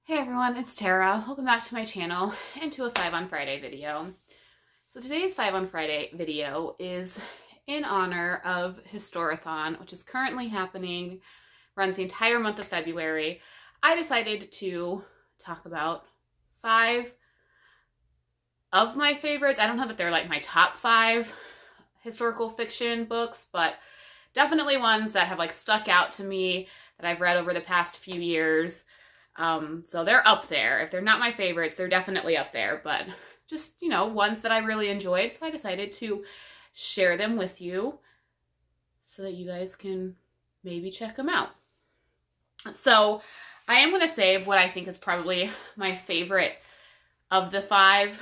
Hey everyone, it's Tara. Welcome back to my channel and to a 5 on Friday video. So today's 5 on Friday video is in honor of Historathon, which is currently happening, runs the entire month of February. I decided to talk about 5 of my favorites. I don't know that they're like my top 5 historical fiction books, but definitely ones that have like stuck out to me that I've read over the past few years. So they're up there. If they're not my favorites, they're definitely up there, but just, you know, ones that I really enjoyed. So I decided to share them with you so that you guys can maybe check them out. So I am going to save what I think is probably my favorite of the 5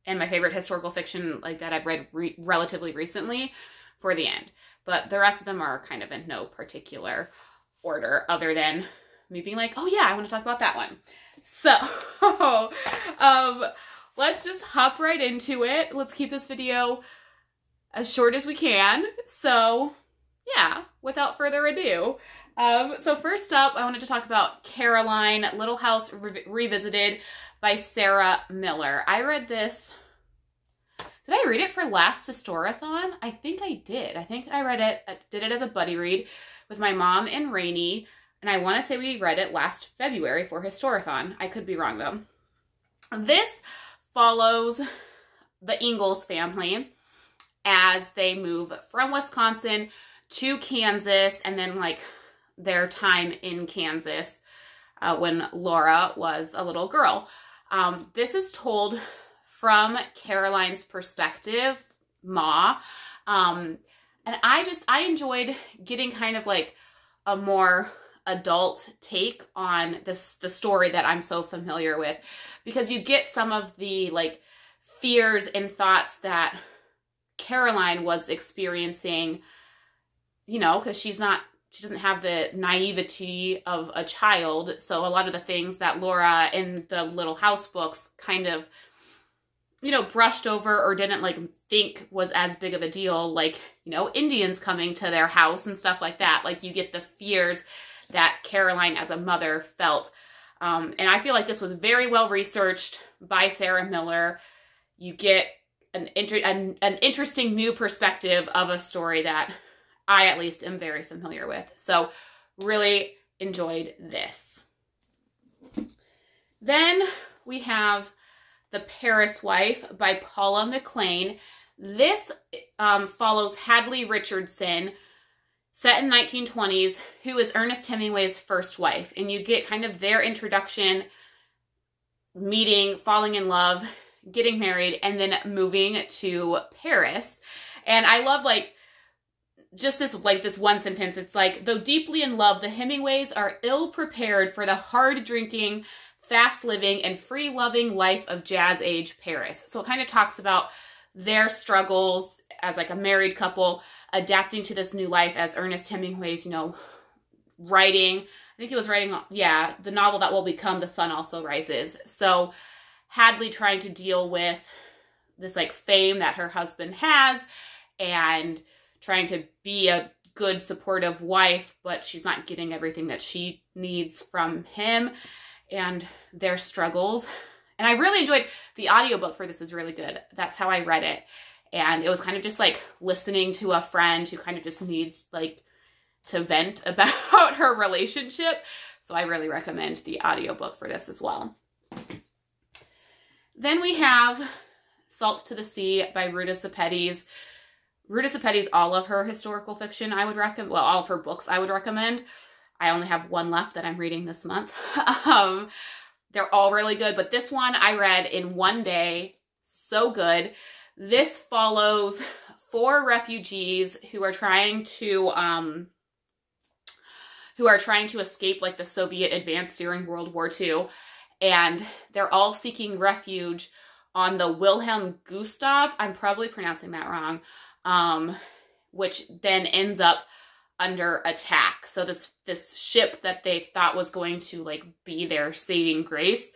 and my favorite historical fiction like that I've read relatively recently for the end. But the rest of them are kind of in no particular order other than me being like, oh yeah, I want to talk about that one. So, let's just hop right into it. Let's keep this video as short as we can. So, yeah, without further ado. So first up, I wanted to talk about Caroline, Little House Revisited by Sarah Miller. I read this. Did I read it for last Historathon? I think I did. I think I read it, did it as a buddy read with my mom and Rainey. And I want to say we read it last February for Historathon. I could be wrong though. This follows the Ingalls family as they move from Wisconsin to Kansas and then like their time in Kansas when Laura was a little girl. This is told from Caroline's perspective, Ma. And I enjoyed getting kind of like a more adult take on the story that I'm so familiar with, because you get some of the like fears and thoughts that Caroline was experiencing, you know, because she doesn't have the naivety of a child. So a lot of the things that Laura in the Little House books kind of, you know, brushed over or didn't like think was as big of a deal, like, you know, Indians coming to their house and stuff like that. Like you get the fears that Caroline as a mother felt. And I feel like this was very well researched by Sarah Miller. You get an interesting new perspective of a story that I at least am very familiar with. So really enjoyed this. Then we have The Paris Wife by Paula McLain. This follows Hadley Richardson, set in 1920s, who is Ernest Hemingway's first wife. And you get kind of their introduction, meeting, falling in love, getting married, and then moving to Paris. And I love like just this one sentence. It's like, though deeply in love, the Hemingways are ill prepared for the hard drinking, fast living, and free loving life of jazz age Paris. So it kind of talks about their struggles as like a married couple, adapting to this new life as Ernest Hemingway's, you know, writing. I think he was writing, yeah, the novel that will become The Sun Also Rises. So Hadley trying to deal with this like fame that her husband has and trying to be a good supportive wife, but she's not getting everything that she needs from him and their struggles. And I really enjoyed the audiobook for this is really good. That's how I read it. And it was kind of just like listening to a friend who kind of just needs like to vent about her relationship. So I really recommend the audiobook for this as well. Then we have Salt to the Sea by Ruta Sepetys. Ruta Sepetys, all of her historical fiction I would recommend, well, all of her books I would recommend. I only have one left that I'm reading this month. They're all really good, but this one I read in one day. So good. This follows 4 refugees who are trying to escape like the Soviet advance during World War II, and they're all seeking refuge on the Wilhelm Gustav. I'm probably pronouncing that wrong, which then ends up under attack. So this ship that they thought was going to like be their saving grace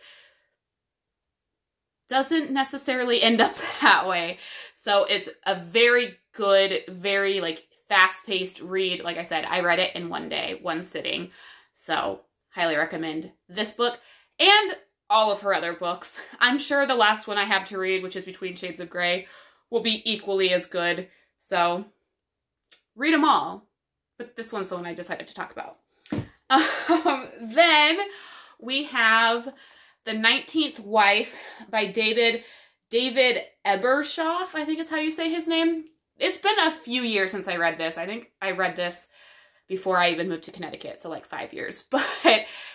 doesn't necessarily end up that way. So it's a very good, very like fast-paced read. Like I said, I read it in one day, one sitting. So highly recommend this book and all of her other books. I'm sure the last one I have to read, which is Between Shades of Grey, will be equally as good. So read them all. But this one's the one I decided to talk about. Then we have The 19th Wife by David Ebershoff, I think is how you say his name. It's been a few years since I read this. I think I read this before I even moved to Connecticut, so like 5 years. But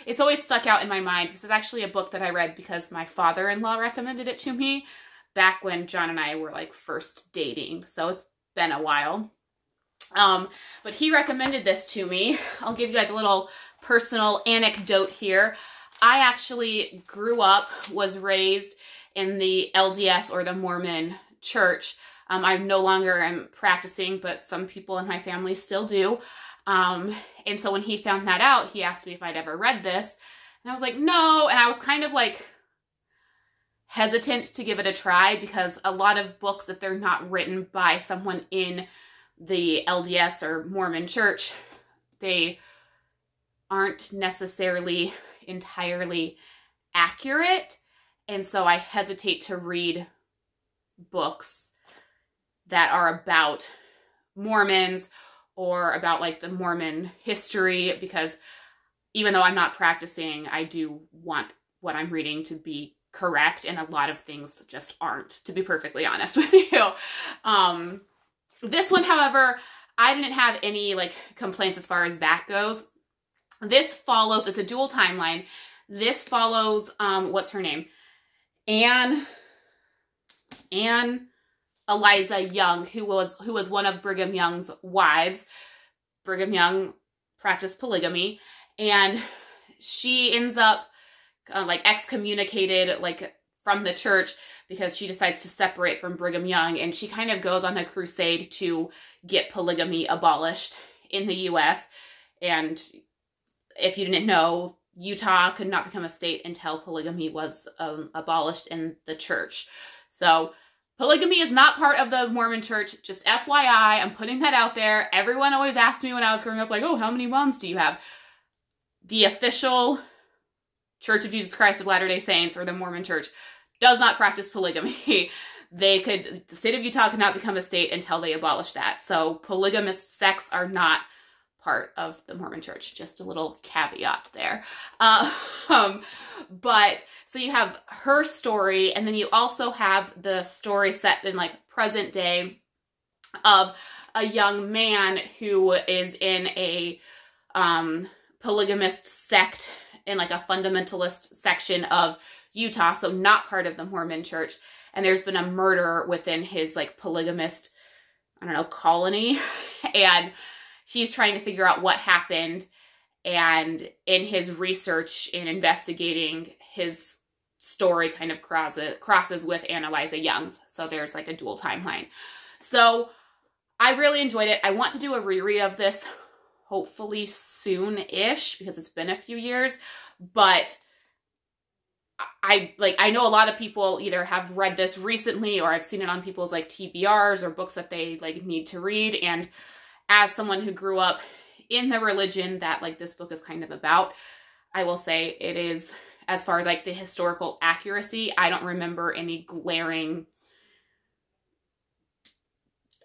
it's always stuck out in my mind. This is actually a book that I read because my father-in-law recommended it to me back when John and I were like first dating. So it's been a while. But he recommended this to me. I'll give you guys a little personal anecdote here. I actually grew up, was raised in the LDS or the Mormon church. I no longer am practicing, but some people in my family still do. And so when he found that out, he asked me if I'd ever read this. And I was like, no. And I was kind of like hesitant to give it a try because a lot of books, if they're not written by someone in the LDS or Mormon church, they aren't necessarily entirely accurate. And so I hesitate to read books that are about Mormons or about like the Mormon history, because even though I'm not practicing, I do want what I'm reading to be correct, and a lot of things just aren't, to be perfectly honest with you. This one, however, I didn't have any like complaints as far as that goes. This follows, it's a dual timeline. This follows, what's her name? Anne Eliza Young, who was one of Brigham Young's wives. Brigham Young practiced polygamy, and she ends up like excommunicated like from the church because she decides to separate from Brigham Young, and she kind of goes on a crusade to get polygamy abolished in the U.S. And if you didn't know, Utah could not become a state until polygamy was abolished in the church. So polygamy is not part of the Mormon church. Just FYI, I'm putting that out there. Everyone always asked me when I was growing up, like, oh, how many moms do you have? The official Church of Jesus Christ of Latter-day Saints, or the Mormon church, does not practice polygamy. The state of Utah could not become a state until they abolish that. So polygamist sects are not part of the Mormon church. Just a little caveat there. But so you have her story, and then you also have the story set in like present day of a young man who is in a polygamist sect in like a fundamentalist section of Utah, so not part of the Mormon church. And there's been a murder within his like polygamist, I don't know, colony. And he's trying to figure out what happened. And in his research in investigating, his story kind of crosses with Anne Eliza Young's. So there's like a dual timeline. So I really enjoyed it. I want to do a reread of this hopefully soon-ish because it's been a few years. But I know a lot of people either have read this recently or I've seen it on people's like TBRs or books that they like need to read. And as someone who grew up in the religion that like this book is kind of about, I will say it is, as far as like the historical accuracy, I don't remember any glaring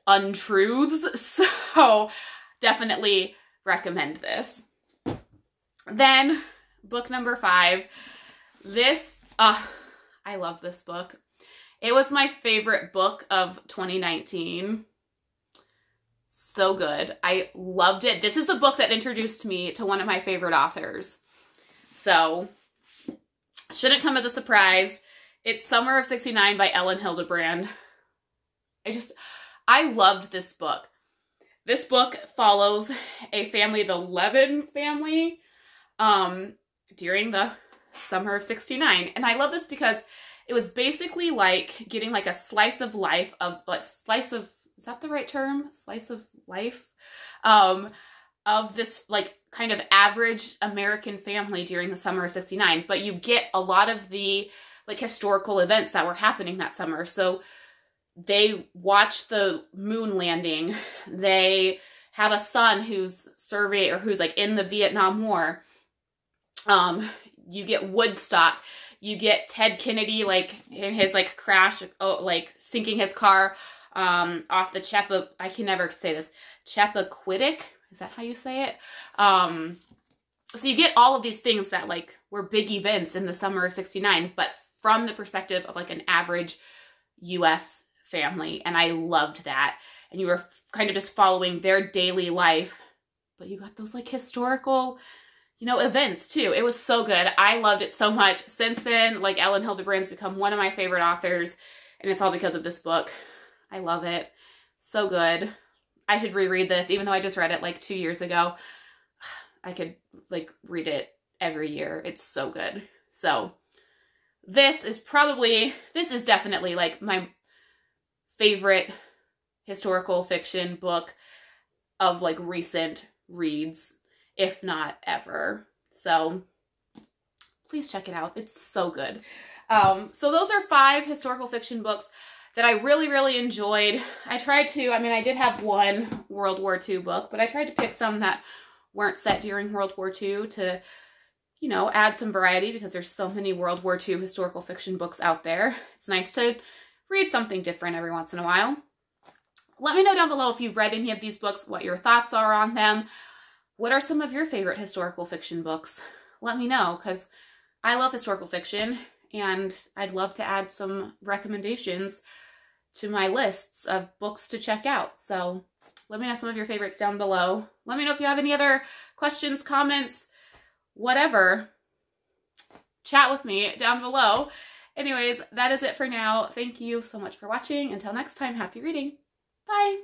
untruths. So definitely recommend this. Then book number 5. This, I love this book. It was my favorite book of 2019. So good. I loved it. This is the book that introduced me to one of my favorite authors. So, shouldn't come as a surprise. It's Summer of '69 by Elin Hilderbrand. I loved this book. This book follows a family, the Levin family, during the summer of '69. And I love this because it was basically like getting like a slice of life of, is that the right term? Slice of life? Of this like kind of average American family during the summer of '69. But you get a lot of the like historical events that were happening that summer. So they watch the moon landing. They have a son who's who's like in the Vietnam War. You get Woodstock. You get Ted Kennedy, like, in his, like, crash, like, sinking his car off the I can never say this, Chappaquiddick? Is that how you say it? So you get all of these things that, like, were big events in the summer of '69, but from the perspective of, like, an average U.S. family, and I loved that. And you were kind of just following their daily life, but you got those, like, historical, you know, events too. It was so good. I loved it so much. Since then, like, Elin Hilderbrand's become one of my favorite authors, and it's all because of this book. I love it. So good. I should reread this, even though I just read it like 2 years ago. I could, like, read it every year. It's so good. So this is definitely, like, my favorite historical fiction book of, like, recent reads, if not ever. So please check it out. It's so good. So those are 5 historical fiction books that I really, really enjoyed. I did have one World War II book, but I tried to pick some that weren't set during World War II to, you know, add some variety, because there's so many World War II historical fiction books out there. It's nice to read something different every once in a while. Let me know down below if you've read any of these books, what your thoughts are on them. What are some of your favorite historical fiction books? Let me know, because I love historical fiction, and I'd love to add some recommendations to my lists of books to check out. So let me know some of your favorites down below. Let me know if you have any other questions, comments, whatever. Chat with me down below. Anyways, that is it for now. Thank you so much for watching. Until next time, happy reading. Bye.